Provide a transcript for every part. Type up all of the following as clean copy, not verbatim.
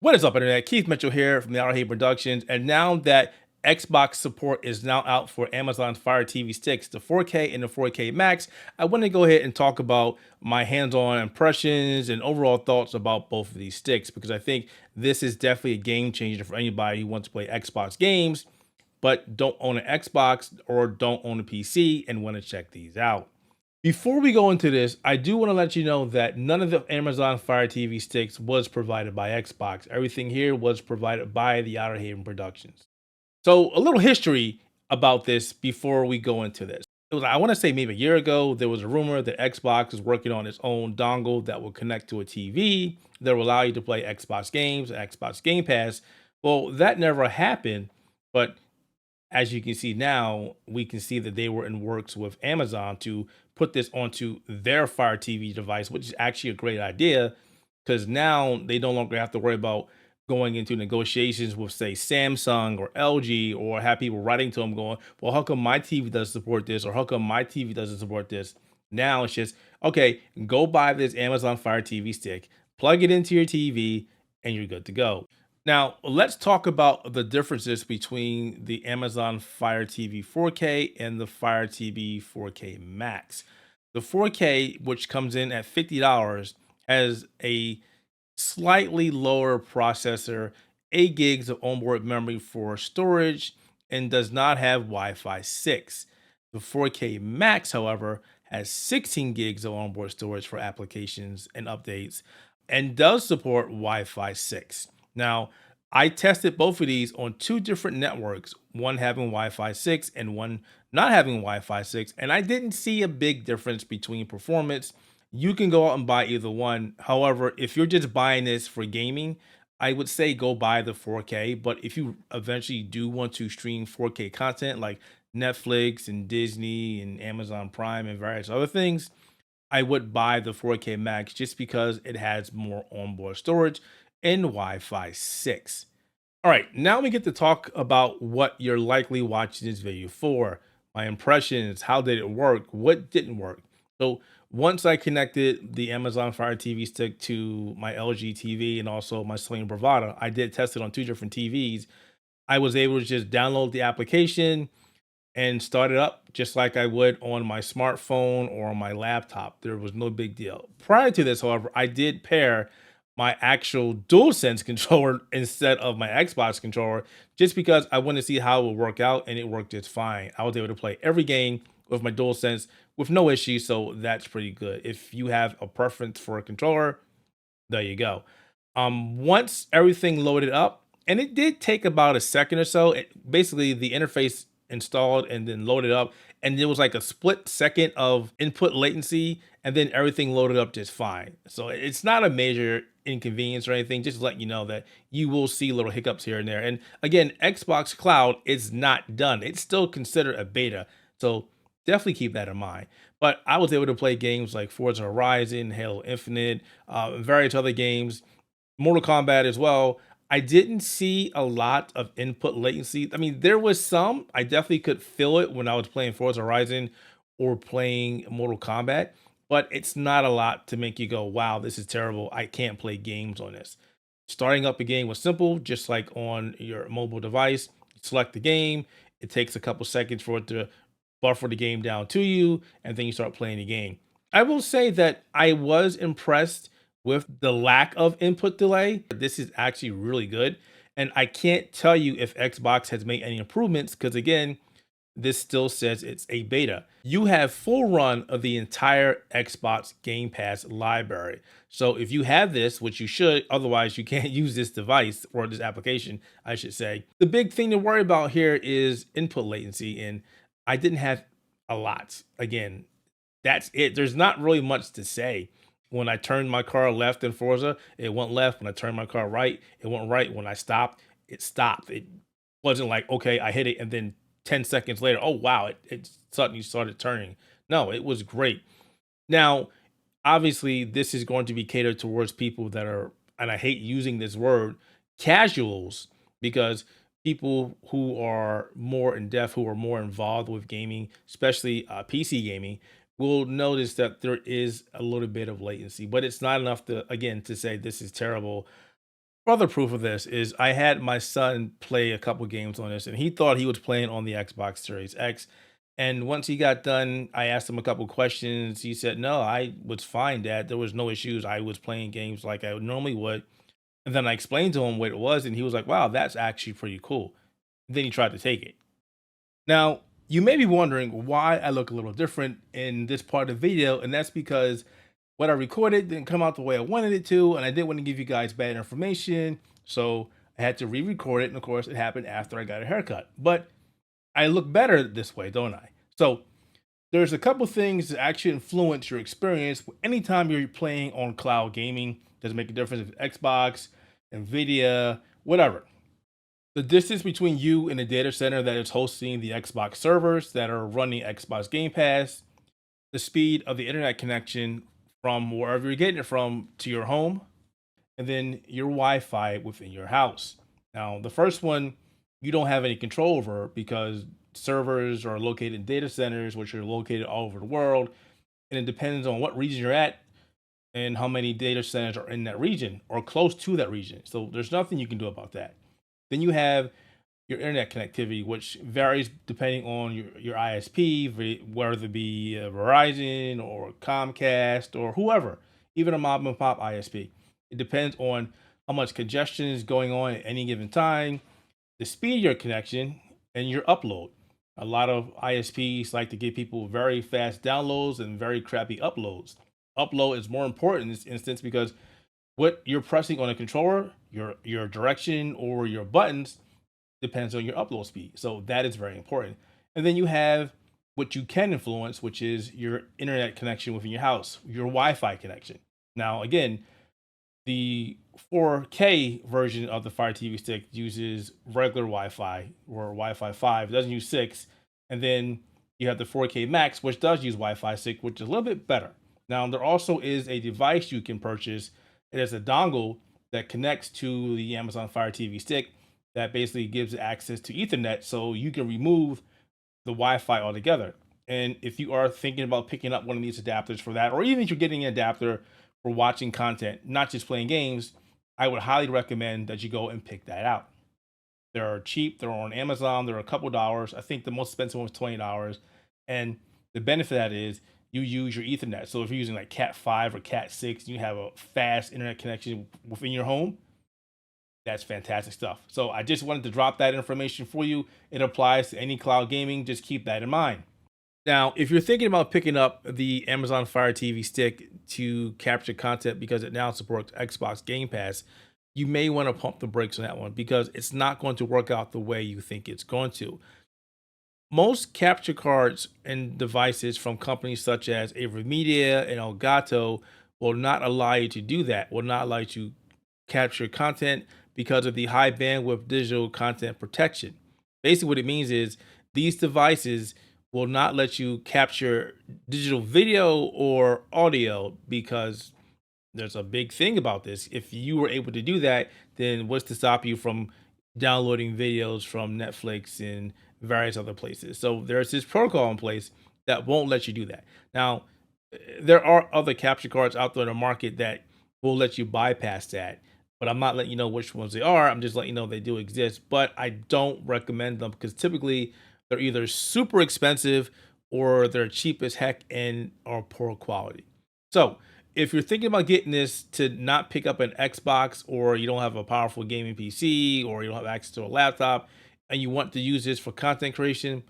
What is up, Internet? Keith Mitchell here from the Outer Hate Productions. And now that Xbox support is now out for Amazon Fire TV sticks, the 4K and the 4K Max, I want to go ahead and talk about my hands-on impressions and overall thoughts about both of these sticks, because I think this is definitely a game changer for anybody who wants to play Xbox games, but don't own an Xbox or don't own a PC and want to check these out. Before we go into this, I do want to let you know that none of the Amazon Fire TV sticks was provided by Xbox. Everything here was provided by the Outer Haven Productions. So, a little history about this before we go into this. I want to say maybe a year ago, there was a rumor that Xbox is working on its own dongle that will connect to a TV that will allow you to play Xbox games, Xbox Game Pass. Well, that never happened, but as you can see now, we can see that they were in works with Amazon to put this onto their Fire TV device, which is actually a great idea because now they no longer have to worry about going into negotiations with, say, Samsung or LG, or have people writing to them going, well, how come my TV doesn't support this? Or how come my TV doesn't support this? Now it's just, okay, go buy this Amazon Fire TV stick, plug it into your TV, and you're good to go. Now, let's talk about the differences between the Amazon Fire TV 4K and the Fire TV 4K Max. The 4K, which comes in at $50, has a slightly lower processor, 8 gigs of onboard memory for storage, and does not have Wi-Fi 6. The 4K Max, however, has 16 gigs of onboard storage for applications and updates and does support Wi-Fi 6. Now, I tested both of these on two different networks, one having Wi-Fi 6 and one not having Wi-Fi 6, and I didn't see a big difference between performance. You can go out and buy either one. However, if you're just buying this for gaming, I would say go buy the 4K, but if you eventually do want to stream 4K content like Netflix and Disney and Amazon Prime and various other things, I would buy the 4K Max just because it has more onboard storage and Wi-Fi 6. All right, now we get to talk about what you're likely watching this video for. My impressions, how did it work, what didn't work. So once I connected the Amazon Fire TV stick to my LG TV and also my Sling Bravada, I did test it on two different TVs. I was able to just download the application and start it up just like I would on my smartphone or on my laptop. There was no big deal. Prior to this, however, I did pair my actual DualSense controller instead of my Xbox controller just because I wanted to see how it would work out, and it worked just fine. I was able to play every game with my DualSense with no issue, so that's pretty good. If you have a preference for a controller, there you go. Once everything loaded up, and it did take about a second or so, basically the interface installed and then loaded up, and there was like a split second of input latency, and then everything loaded up just fine. So it's not a major inconvenience or anything, just letting you know that you will see little hiccups here and there. And again, Xbox Cloud is not done. It's still considered a beta, so definitely keep that in mind. But I was able to play games like Forza Horizon, Halo Infinite, and various other games, Mortal Kombat as well. I didn't see a lot of input latency. I mean, there was some. I definitely could feel it when I was playing Forza Horizon or playing Mortal Kombat, but it's not a lot to make you go, wow, this is terrible. I can't play games on this. Starting up a game was simple, just like on your mobile device. Select the game. It takes a couple seconds for it to buffer the game down to you, and then you start playing the game. I will say that I was impressed with the lack of input delay. This is actually really good. And I can't tell you if Xbox has made any improvements because, again, this still says it's a beta. You have full run of the entire Xbox Game Pass library. So if you have this, which you should, otherwise you can't use this device or this application, I should say. The big thing to worry about here is input latency, and I didn't have a lot. Again, that's it. There's not really much to say. When I turned my car left in Forza, it went left. When I turned my car right, it went right. When I stopped, it stopped. It wasn't like, okay, I hit it and then 10 seconds later, oh wow, it suddenly started turning. No, it was great. Now, obviously, this is going to be catered towards people that are, and I hate using this word, casuals, because people who are more in depth, who are more involved with gaming, especially PC gaming, will notice that there is a little bit of latency, but it's not enough to, again, to say this is terrible. Further proof of this is I had my son play a couple games on this, and he thought he was playing on the Xbox Series X. And once he got done, I asked him a couple questions. He said, "No, I was fine, Dad. There was no issues. I was playing games like I normally would." And then I explained to him what it was, and he was like, "Wow, that's actually pretty cool." Then he tried to take it. Now, you may be wondering why I look a little different in this part of the video, and that's because what I recorded didn't come out the way I wanted it to, and I didn't want to give you guys bad information, so I had to re-record it, and of course, it happened after I got a haircut. But I look better this way, don't I? So there's a couple things that actually influence your experience anytime you're playing on cloud gaming. Doesn't make a difference if it's Xbox, Nvidia, whatever. The distance between you and the data center that is hosting the Xbox servers that are running Xbox Game Pass, the speed of the internet connection from wherever you're getting it from to your home, and then your Wi-Fi within your house. Now, the first one you don't have any control over because servers are located in data centers, which are located all over the world, and it depends on what region you're at and how many data centers are in that region or close to that region. So there's nothing you can do about that. Then you have your internet connectivity, which varies depending on your ISP, whether it be Verizon or Comcast or whoever, even a mom and pop ISP. It depends on how much congestion is going on at any given time, the speed of your connection, and your upload. A lot of ISPs like to give people very fast downloads and very crappy uploads. Upload is more important in this instance because what you're pressing on a controller, your direction or your buttons depends on your upload speed. So that is very important. And then you have what you can influence, which is your internet connection within your house, your Wi-Fi connection. Now, again, the 4K version of the Fire TV Stick uses regular Wi-Fi or Wi-Fi 5. It doesn't use 6. And then you have the 4K Max, which does use Wi-Fi 6, which is a little bit better. Now, there also is a device you can purchase. It is a dongle that connects to the Amazon Fire TV Stick that basically gives it access to Ethernet, so you can remove the Wi-Fi altogether. And if you are thinking about picking up one of these adapters for that, or even if you're getting an adapter for watching content, not just playing games, I would highly recommend that you go and pick that out. They're cheap. They're on Amazon. They're a couple dollars. I think the most expensive one was $20. And the benefit of that is you use your Ethernet. So if you're using like Cat 5 or Cat 6, you have a fast internet connection within your home. That's fantastic stuff. So I just wanted to drop that information for you. It applies to any cloud gaming. Just keep that in mind. Now, if you're thinking about picking up the Amazon Fire TV Stick to capture content because it now supports Xbox Game Pass, you may want to pump the brakes on that one because it's not going to work out the way you think it's going to. Most capture cards and devices from companies such as AverMedia and Elgato will not allow you to do that, will not allow you to capture content because of the high bandwidth digital content protection. Basically, what it means is these devices will not let you capture digital video or audio because there's a big thing about this. If you were able to do that, then what's to stop you from downloading videos from Netflix and various other places? So there's this protocol in place that won't let you do that. Now, there are other capture cards out there in the market that will let you bypass that, but I'm not letting you know which ones they are. I'm just letting you know they do exist, but I don't recommend them because typically they're either super expensive or they're cheap as heck and are poor quality. So if you're thinking about getting this to not pick up an Xbox, or you don't have a powerful gaming PC, or you don't have access to a laptop and you want to use this for content creation,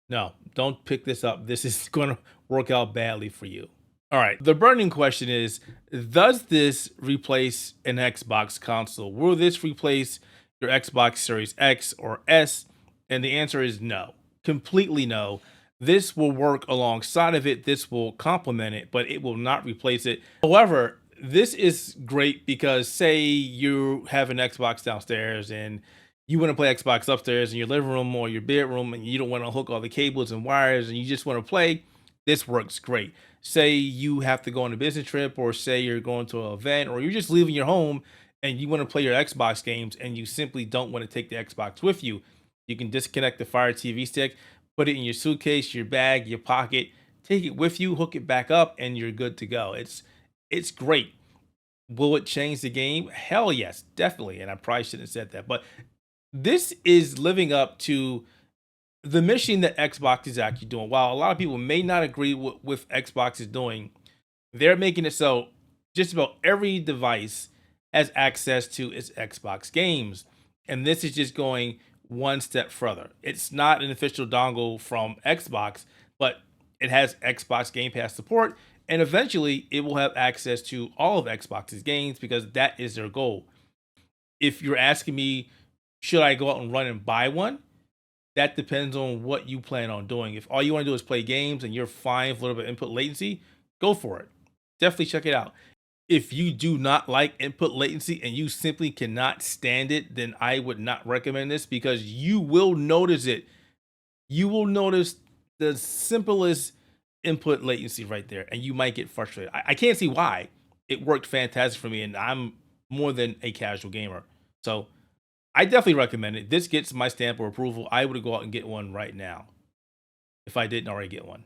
no, don't pick this up. This is going to work out badly for you. All right, the burning question is, does this replace an Xbox console? Will this replace your Xbox Series X or S? And the answer is no, completely no. This will work alongside of it. This will complement it, but it will not replace it. However, this is great because say you have an Xbox downstairs and you want to play Xbox upstairs in your living room or your bedroom and you don't want to hook all the cables and wires and you just want to play. This works great. Say you have to go on a business trip, or say you're going to an event, or you're just leaving your home and you want to play your Xbox games and you simply don't want to take the Xbox with you. You can disconnect the Fire TV Stick, put it in your suitcase, your bag, your pocket, take it with you, hook it back up, and you're good to go. It's great. Will it change the game? Hell yes, definitely. And I probably shouldn't have said that. But this is living up to the mission that Xbox is actually doing. While a lot of people may not agree with Xbox is doing, they're making it so just about every device has access to its Xbox games. And this is just going one step further. It's not an official dongle from Xbox, but it has Xbox Game Pass support. And eventually it will have access to all of Xbox's games because that is their goal. If you're asking me, should I go out and run and buy one? That depends on what you plan on doing. If all you want to do is play games and you're fine with a little bit of input latency, go for it. Definitely check it out. If you do not like input latency and you simply cannot stand it, then I would not recommend this because you will notice it. You will notice the simplest input latency right there, and you might get frustrated. I can't see why. It worked fantastic for me, and I'm more than a casual gamer. So I definitely recommend it. This gets my stamp of approval. I would go out and get one right now if I didn't already get one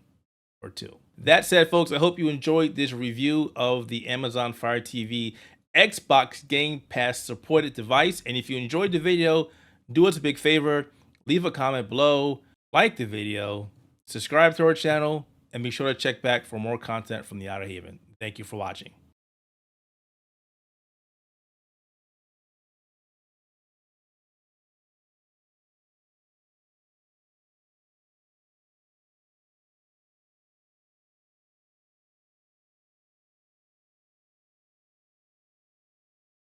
or two. That said, folks, I hope you enjoyed this review of the Amazon Fire TV Xbox Game Pass supported device. And if you enjoyed the video, do us a big favor, leave a comment below, like the video, subscribe to our channel, and be sure to check back for more content from the Outer Haven. Thank you for watching.